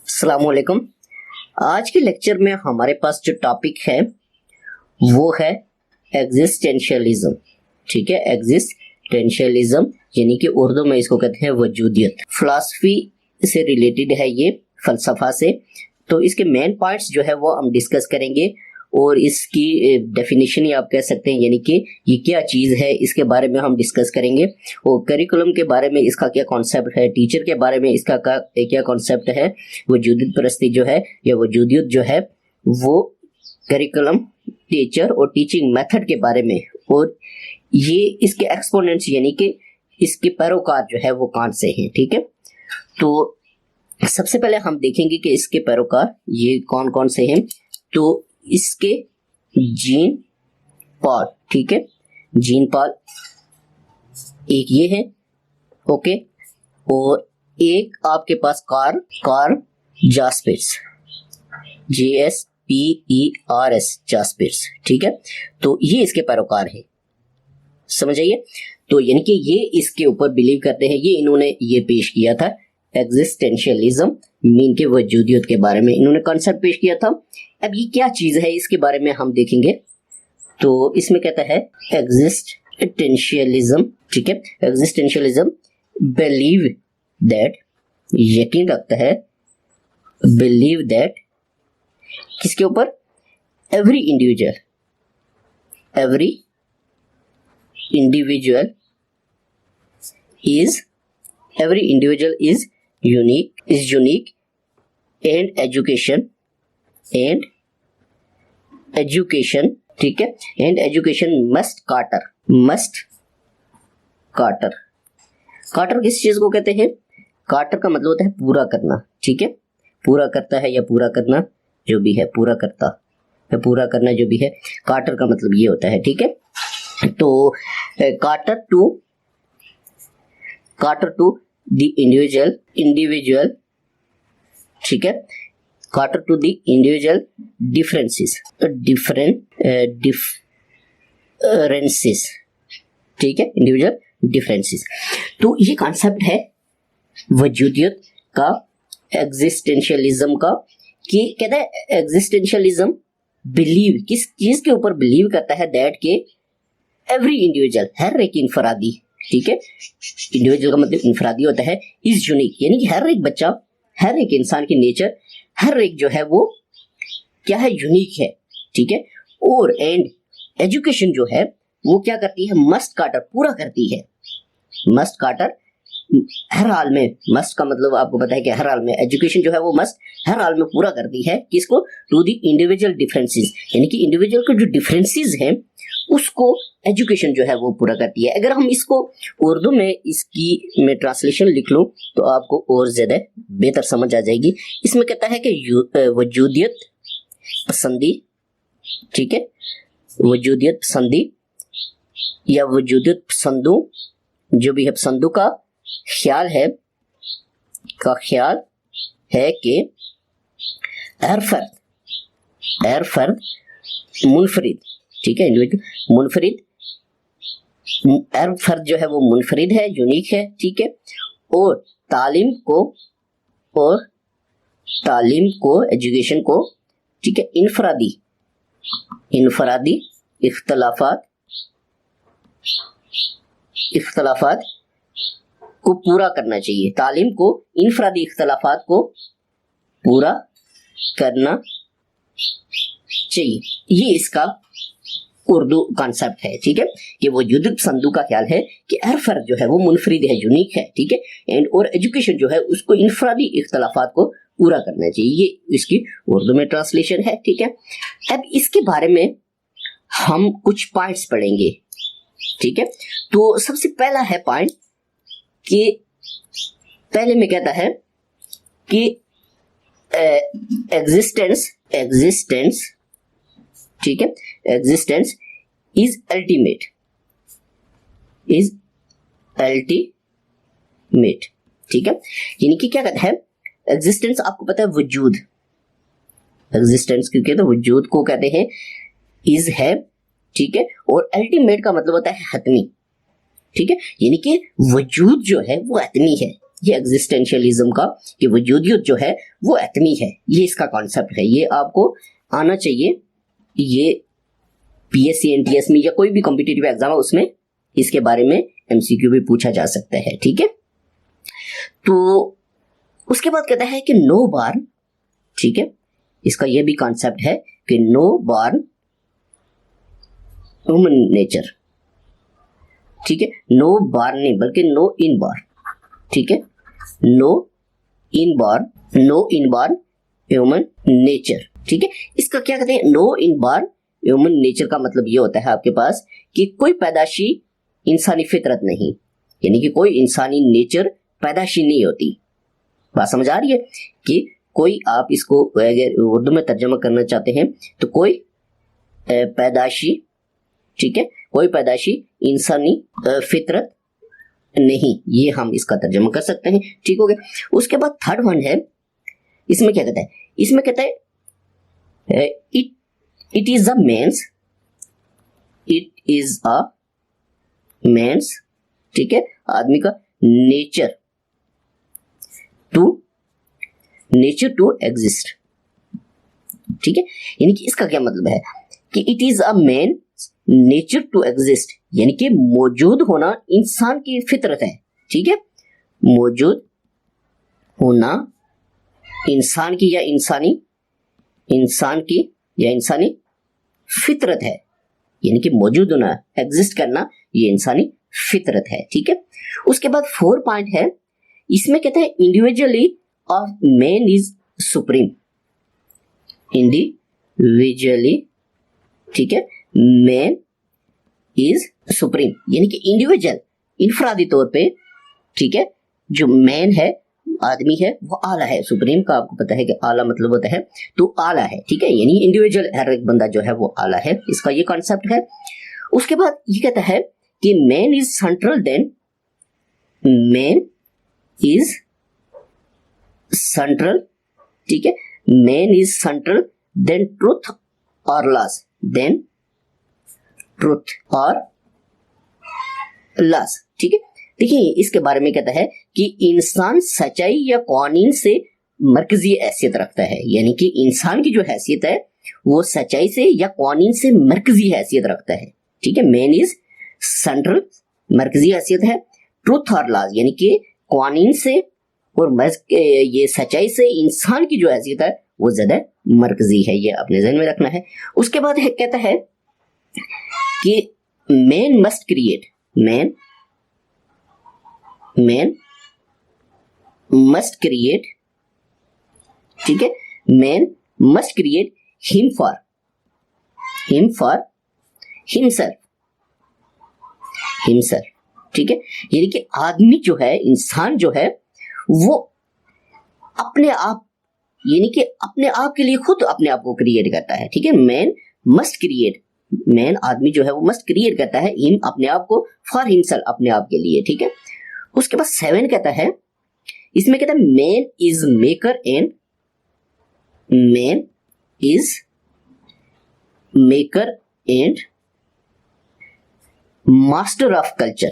अस्सलामुअलैकुम। आज के लेक्चर में हमारे पास जो टॉपिक है वो है एग्जिस्टेंशियलिज्म। ठीक है, एग्जिस्टेंशियलिज्म यानी कि उर्दू में इसको कहते हैं वजूदियत। फिलॉसफी से रिलेटेड है ये, फलसफा से। तो इसके मेन पॉइंट्स जो है वो हम डिस्कस करेंगे और इसकी डेफिनेशन ही आप कह सकते हैं, यानी कि ये क्या चीज़ है इसके बारे में हम डिस्कस करेंगे। और करिकुलम के बारे में इसका क्या कॉन्सेप्ट है, टीचर के बारे में इसका क्या कॉन्सेप्ट है, वजूदियत परस्ती जो है या वजूदियत जो है वो करिकुलम, टीचर और टीचिंग मेथड के बारे में, और ये इसके एक्सपोनेंट्स यानी कि इसके पैरोकार जो है वो कौन से हैं। ठीक है, तो सबसे पहले हम देखेंगे कि इसके पैरोकार ये कौन कौन से हैं। तो इसके जीन पॉल, ठीक है, जीन पॉल एक ये है, ओके, और एक आपके पास कार्ल जास्पर्स, JASPERS, जास्पर्स। ठीक है, तो ये इसके पैरोकार है, समझ आइए। तो यानी कि ये इसके ऊपर बिलीव करते हैं, ये इन्होंने ये पेश किया था एग्जिस्टेंशियलिज्म मीन के वजूदियत के बारे में इन्होंने कॉन्सेप्ट पेश किया था। अब ये क्या चीज है इसके बारे में हम देखेंगे। तो इसमें कहता है एग्जिस्टेंशियलिज्म, ठीक है, एग्जिस्टेंशियलिज्म बिलीव दैट, यकीन रखता है, बिलीव दैट किसके ऊपर, every individual is unique and education, ठीक है, and education must cater किस चीज को कहते हैं, काटर का मतलब होता है पूरा करना। ठीक है, पूरा करता है या पूरा करना जो भी है, पूरा करता या पूरा करना जो भी है, काटर का मतलब ये होता है। ठीक है, तो काटर टू द इंडिविजुअल, ठीक है, cater to the individual differences, ठीक है, इंडिविजुअल डिफरेंसेस। तो ये कॉन्सेप्ट है वजूदियत का, एग्जिस्टेंशियलिज्म का, कि कहता है एग्जिस्टेंशियलिज्म बिलीव किस चीज के ऊपर बिलीव करता है, दैट के एवरी इंडिविजुअल, हर एक इंफरादी, ठीक है, इंडिविजुअल का मतलब इंफरादी होता है, इज यूनिक यानी कि हर एक बच्चा, हर एक इंसान की नेचर, हर एक जो है वो क्या है, यूनिक है। ठीक है, और एंड एजुकेशन जो है वो क्या करती है, मस्ट काटर, पूरा करती है, मस्ट काटर हर हाल में, मस्ट का मतलब आपको पता है कि हर हाल में, एजुकेशन जो है वो मस्ट हर हाल में पूरा करती है किसको, टू द इंडिविजुअल डिफरेंसेस, यानी कि इंडिविजुअल के जो डिफरेंसेस हैं उसको एजुकेशन जो है वो पूरा करती है। अगर हम इसको उर्दू में इसकी मैं ट्रांसलेशन लिख लूं तो आपको और ज्यादा बेहतर समझ आ जाएगी। इसमें कहता है कि वजूदियत पसंदी, ठीक है, वजूदियत पसंदी या वजूदियत पसंदों, जो भी है पसंदों का ख्याल है कि हर फर्द मुनफरिद, ठीक है, इंडिविजुअल मुनफरिद, हर फर्द जो है वो मुनफरिद है, यूनिक है। ठीक है, और तालीम को एजुकेशन को, ठीक है, इनफरादी इख्तलाफात को पूरा करना चाहिए, तालीम को इनफरादी इख्तलाफात को पूरा करना चाहिए। ये इसका उर्दू कॉन्सेप्ट है। ठीक है, कि वजूदियत पसंदों का ख्याल है कि हर फर्द जो है वो मुनफरिद है, यूनिक है। ठीक है, एंड और एजुकेशन जो है उसको इनफरादी इख्तलाफात को पूरा करना चाहिए। ये इसकी उर्दू में ट्रांसलेशन है। ठीक है, अब इसके बारे में हम कुछ पॉइंट्स पढ़ेंगे। ठीक है, तो सबसे पहला है पॉइंट कि पहले में कहता है कि एग्जिस्टेंस, ठीक है, एग्जिस्टेंस इज अल्टीमेट, ठीक है, यानी कि क्या कहता है, एग्जिस्टेंस आपको पता है वजूद, एग्जिस्टेंस क्योंकि तो वजूद को कहते हैं इज है, ठीक है, और अल्टीमेट का मतलब होता है हतमी। ठीक है, यानी कि वजूद जो है वो हतमी है, ये एग्जिस्टेंशियलिज्म का कि वजूदियत जो है वो एटमी है, ये इसका कॉन्सेप्ट है। ये आपको आना चाहिए, ये पीएससी एनटीएस में या कोई भी कॉम्पिटिटिव एग्जाम है उसमें इसके बारे में एमसीक्यू भी पूछा जा सकता है, ठीक है। तो उसके बाद कहता है कि नो बार, ठीक है, इसका यह भी कॉन्सेप्ट है कि नो बार ह्यूमन नेचर, ठीक है, नो बार नहीं बल्कि नो इन बार, ठीक है, नो इन बार ह्यूमन नेचर, ठीक है। इसका क्या कहते हैं, नो इन बार ह्यूमन नेचर का मतलब ये होता है आपके पास कि कोई पैदाशी इंसानी फितरत नहीं, यानी कि कोई इंसानी नेचर पैदाशी नहीं होती। बात समझ आ रही है कि कोई, आप इसको अगर उर्दू में तर्जमा करना चाहते हैं तो कोई पैदाशी, ठीक है, कोई पैदाशी इंसानी फितरत नहीं, ये हम इसका तर्जमा कर सकते हैं, ठीक हो गया। उसके बाद थर्ड वन है, इसमें क्या कहता है, इसमें कहता है इट इज अ मैन्स, ठीक है, आदमी का नेचर टू एग्जिस्ट, ठीक है। यानी कि इसका क्या मतलब है कि it is a man nature to exist, यानी कि मौजूद होना इंसान की फितरत है, ठीक है, मौजूद होना इंसान की या इंसानी फितरत है, यानी कि मौजूद होना, एग्जिस्ट करना, ये इंसानी फितरत है, ठीक है। उसके बाद 4 पॉइंट है, इसमें कहते हैं individually of man is supreme, individually, ठीक है, मैन इज सुप्रीम, यानी कि इंडिविजुअल, इनफरादी तौर पे, ठीक है, जो मैन है, आदमी है, वो आला है। सुप्रीम का आपको पता है कि आला मतलब होता है तो आला है, ठीक है, यानी इंडिविजुअल, हर एक बंदा जो है वो आला है, इसका ये कॉन्सेप्ट है। उसके बाद ये कहता है कि man is central than, man is central, ठीक है, man is central than truth और लॉस, देन ट्रूथ और लॉस, ठीक है। देखिए इसके बारे में कहता है कि इंसान सच्चाई या कानून से मरकजी हैसियत रखता है, यानी कि इंसान की जो हैसियत है वो सच्चाई से या कानून से मरकजी हैसियत रखता है, ठीक है। मैन इज सेंट्रल, मरकजी हैसियत है, ट्रूथ और लॉस, यानी कि कानून से और ये सच्चाई से इंसान की जो हैसियत है वो ज्यादा मरकजी है, ये अपने ज़हन में रखना है। उसके बाद कहता है कि man must create, man must create, ठीक है, man must create him for himself, ठीक है, यानी कि आदमी जो है, इंसान जो है वो अपने आप, यानी कि अपने आप के लिए खुद अपने आप को क्रिएट करता है, ठीक है। मैन मस्ट क्रिएट, मैन आदमी जो है वो मस्ट क्रिएट करता है हिम, अपने आप को, फॉर हिमसेल्फ, अपने आप के लिए, ठीक है। उसके बाद 7 कहता है, इसमें कहता है man is maker and, man is maker and master of culture,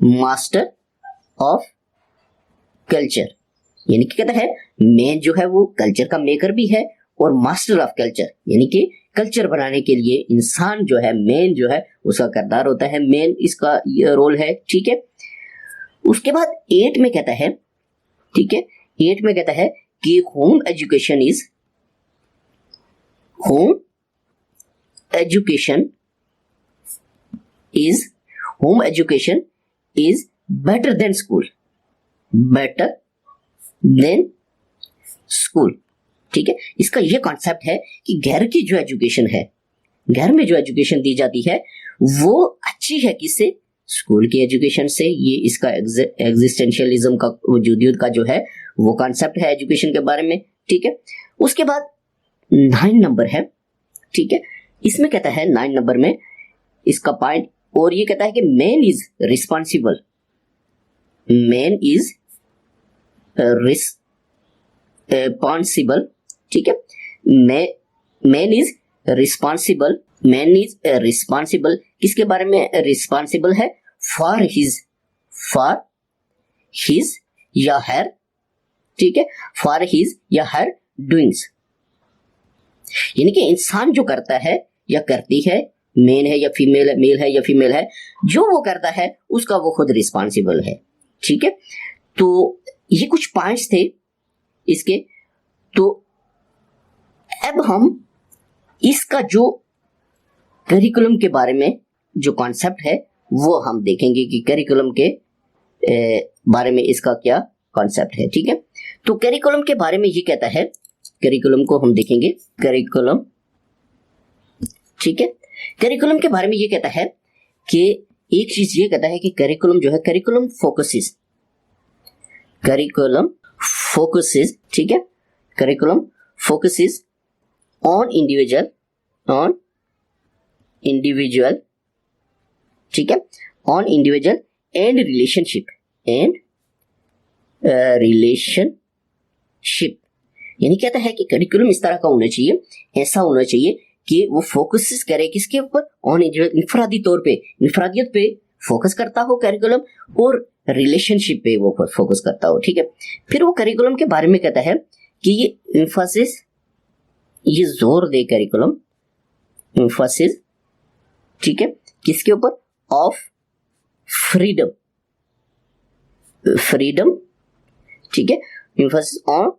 master of culture, यानी कि कहता है मैन जो है वो कल्चर का मेकर भी है और मास्टर ऑफ कल्चर, यानी कि कल्चर बनाने के लिए इंसान जो है, मैन जो है उसका किरदार होता है, मैन इसका ये रोल है, ठीक है। उसके बाद 8 में कहता है, ठीक है, 8 में कहता है कि home education is better than school, ठीक है। इसका यह कॉन्सेप्ट है कि घर की जो एजुकेशन है, घर में जो एजुकेशन दी जाती है वो अच्छी है, किससे, स्कूल की एजुकेशन से। ये इसका एग्जिस्टेंशियलिज्म का, वजूदियत का जो है वो कॉन्सेप्ट है एजुकेशन के बारे में, ठीक है। उसके बाद 9 नंबर है, ठीक है, इसमें कहता है 9 नंबर में इसका पॉइंट, और ये कहता है कि मैन इज रिस्पॉन्सिबल, ठीक है, मैन इज रिस्पॉन्सिबल, किसके बारे में रिस्पॉन्सिबल है, फॉर हिज या हर, ठीक है, फॉर हिज या हर डूइंग्स, यानी कि इंसान जो करता है या करती है, मेन है या फीमेल है, मेल है या फीमेल है, जो वो करता है उसका वो खुद रिस्पॉन्सिबल है, ठीक है। तो ये कुछ पॉइंट्स थे इसके। तो अब हम इसका जो करिकुलम के बारे में जो कॉन्सेप्ट है वो हम देखेंगे कि करिकुलम के बारे में इसका क्या कॉन्सेप्ट है, ठीक है। तो करिकुलम के बारे में ये कहता है, करिकुलम को हम देखेंगे, करिकुलम, ठीक है। करिकुलम के बारे में ये कहता है कि एक चीज ये कहता है कि करिकुलम जो है, करिकुलम फोकसेस, करिकुलम फोकसेस, ठीक है, curriculum focuses on individual, on individual, ठीक है, on individual and relationship, and relationship, यानी कहता है कि करिकुलम इस तरह का होना चाहिए, ऐसा होना चाहिए कि वो फोकस करे किसके ऊपर, ऑन इंडिविजुअल, इंफरादी तौर पे, इंफरादियत पे फोकस करता हो करिकुलम, और रिलेशनशिप पे वो फोकस करता हो, ठीक है। फिर वो करिकुलम के बारे में कहता है कि ये एम्फासिस, ये जोर दे करिकुलम, एम्फासिस, ठीक है, किसके ऊपर, ऑफ फ्रीडम, फ्रीडम, ठीक है, Mphasis on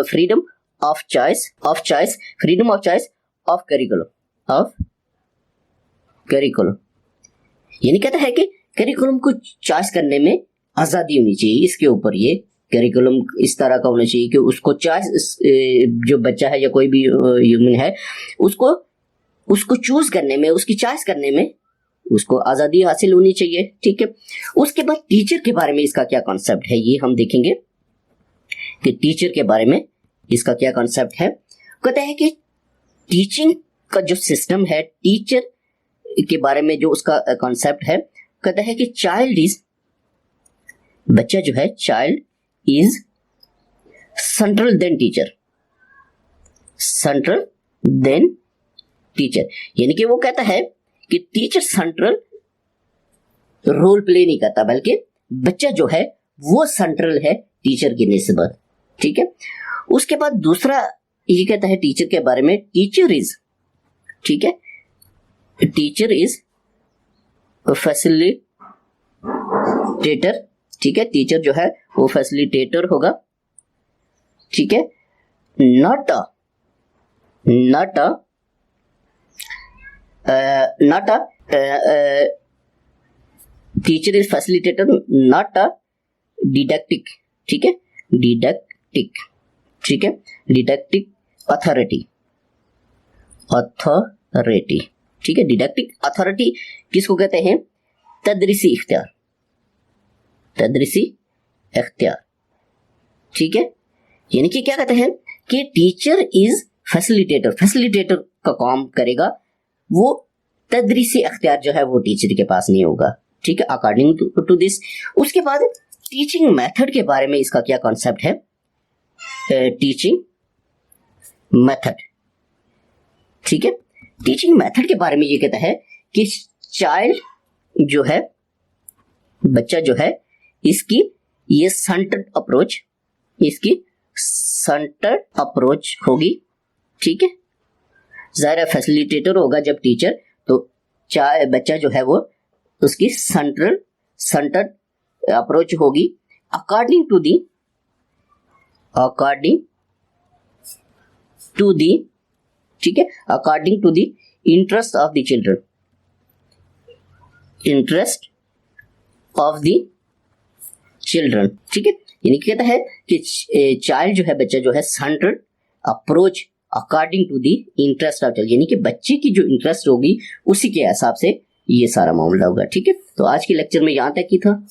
freedom of choice, of choice, freedom of choice of curriculum, of curriculum, यानी कहता है कि करिकुलम को चॉइस करने में आजादी होनी चाहिए, इसके ऊपर ये करिकुलम इस तरह का होना चाहिए कि उसको चॉइस, जो बच्चा है या कोई भी ह्यूमन है, उसको चूज करने में, उसकी चॉइस करने में उसको आजादी हासिल होनी चाहिए, ठीक है। उसके बाद टीचर के बारे में इसका क्या कॉन्सेप्ट है ये हम देखेंगे कि टीचर के बारे में इसका क्या कॉन्सेप्ट है। कहता है कि टीचिंग का जो सिस्टम है, टीचर के बारे में जो उसका कॉन्सेप्ट है, कहता है कि चाइल्ड इज, बच्चा जो है, child is central than teacher, central than teacher, यानी कि वो कहता है कि टीचर सेंट्रल रोल प्ले नहीं करता, बल्कि बच्चा जो है वो सेंट्रल है टीचर की निस्बत, ठीक है। उसके बाद दूसरा ये कहता है टीचर के बारे में, टीचर इज, ठीक है, टीचर इज फैसिलिटेटर, ठीक है, टीचर जो है वो फैसिलिटेटर होगा, ठीक है, not a teacher is facilitator, not a didactic, ठीक है, डिडक्टिक, ठीक है, डिडक्टिक अथॉरिटी, अथॉरिटी, ठीक है, डिडक्टिक अथॉरिटी किसको कहते हैं, तदरीसी इख्तियार, तदरीसी इख्तियार, ठीक है। यानी कि क्या कहते हैं कि टीचर इज फैसिलिटेटर, फैसिलिटेटर का काम करेगा, वो तदरीसी इख्तियार जो है वो टीचर के पास नहीं होगा, ठीक है, अकॉर्डिंग टू दिस। उसके बाद टीचिंग मेथड के बारे में इसका क्या कॉन्सेप्ट है, टीचिंग मेथड, ठीक है, टीचिंग मेथड के बारे में ये कहता है कि चाइल्ड जो है, बच्चा जो है, इसकी ये सेंटर्ड अप्रोच, इसकी सेंटर्ड अप्रोच होगी, ठीक है। ज़ाहिर फैसिलिटेटर होगा जब टीचर, तो बच्चा जो है वो उसकी सेंटर्ड अप्रोच होगी, अकॉर्डिंग टू दी, ठीक है, according to the interest of the children, interest of the children, ठीक है। यानी कहता है कि चाइल्ड जो है, बच्चा जो है, centered approach according to the interest of child, यानी कि बच्चे की जो इंटरेस्ट होगी उसी के हिसाब से ये सारा मामला होगा, ठीक है। तो आज के लेक्चर में यहाँ तक ही था।